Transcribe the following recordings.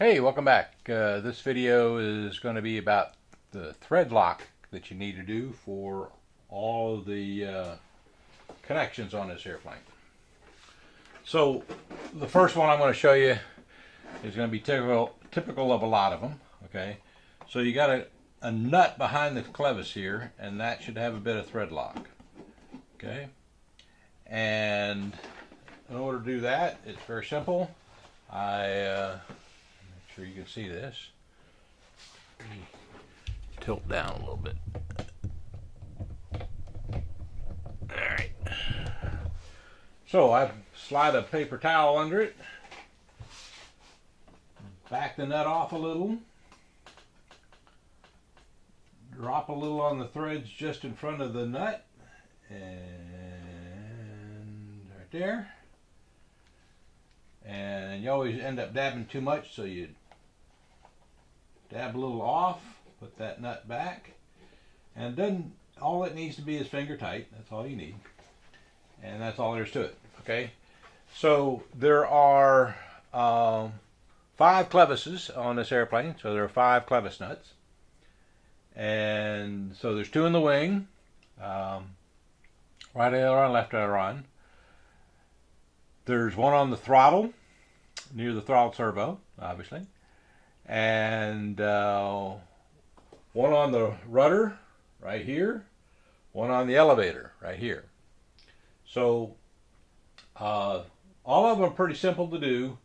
Hey, welcome back. This video is going to be about the thread lock that you need to do for all of the connections on this airplane. So the first one I'm going to show you is going to be typical of a lot of them. Okay, so you got a nut behind the clevis here, and that should have a bit of thread lock. Okay, and in order to do that, it's very simple. Make sure you can see this. Tilt down a little bit. Alright. So I slide a paper towel under it. Back the nut off a little. Drop a little on the threads just in front of the nut. And right there. And you always end up dabbing too much, so you dab a little off, put that nut back, and then all it needs to be is finger tight. That's all you need, and that's all there is to it. Okay, so there are 5 clevises on this airplane, so there are 5 clevis nuts, and so there's 2 in the wing, right aileron, left aileron. There's 1 on the throttle, near the throttle servo, obviously, and 1 on the rudder, right here, 1 on the elevator, right here. So all of them are pretty simple to do,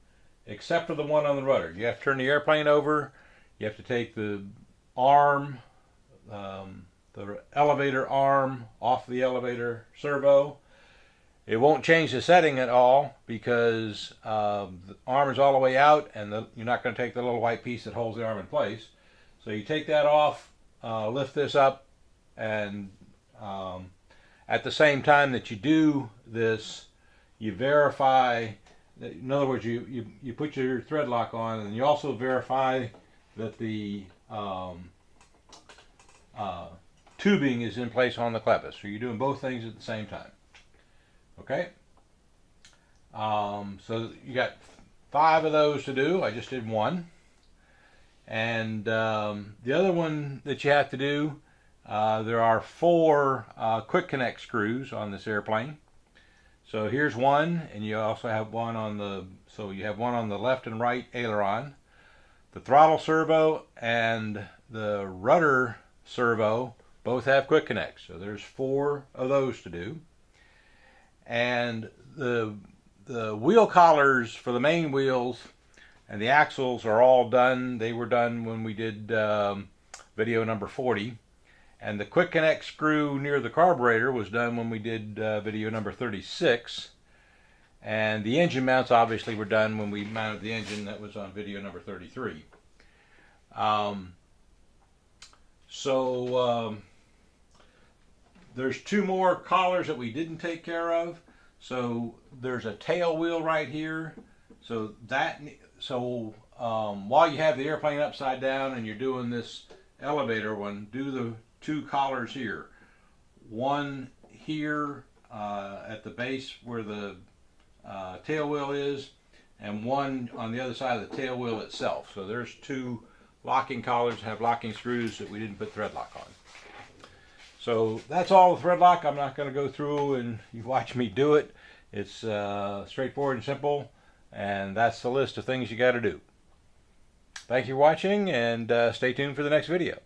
except for the 1 on the rudder. You have to turn the airplane over, you have to take the arm, the elevator arm off the elevator servo. It won't change the setting at all because the arm is all the way out, and you're not going to take the little white piece that holds the arm in place. So you take that off, lift this up, and at the same time that you do this, you verify that, in other words, you put your thread lock on, and you also verify that the tubing is in place on the clevis. So you're doing both things at the same time. Okay, so you got 5 of those to do. I just did 1, and the other one that you have to do, there are 4 quick connect screws on this airplane. So here's 1, and you also have 1 on the, so you have 1 on the left and right aileron. The throttle servo and the rudder servo both have quick connects, so there's 4 of those to do. And the wheel collars for the main wheels and the axles are all done. They were done when we did video number 40. And the quick connect screw near the carburetor was done when we did video number 36. And the engine mounts obviously were done when we mounted the engine. That was on video number 33. There's 2 more collars that we didn't take care of. So there's a tail wheel right here. So while you have the airplane upside down and you're doing this elevator one, do the 2 collars here. 1 here at the base where the tail wheel is, and 1 on the other side of the tail wheel itself. So there's 2 locking collars that have locking screws that we didn't put thread lock on. So that's all the thread lock. I'm not going to go through and you watch me do it. It's straightforward and simple, and that's the list of things you got to do. Thank you for watching, and stay tuned for the next video.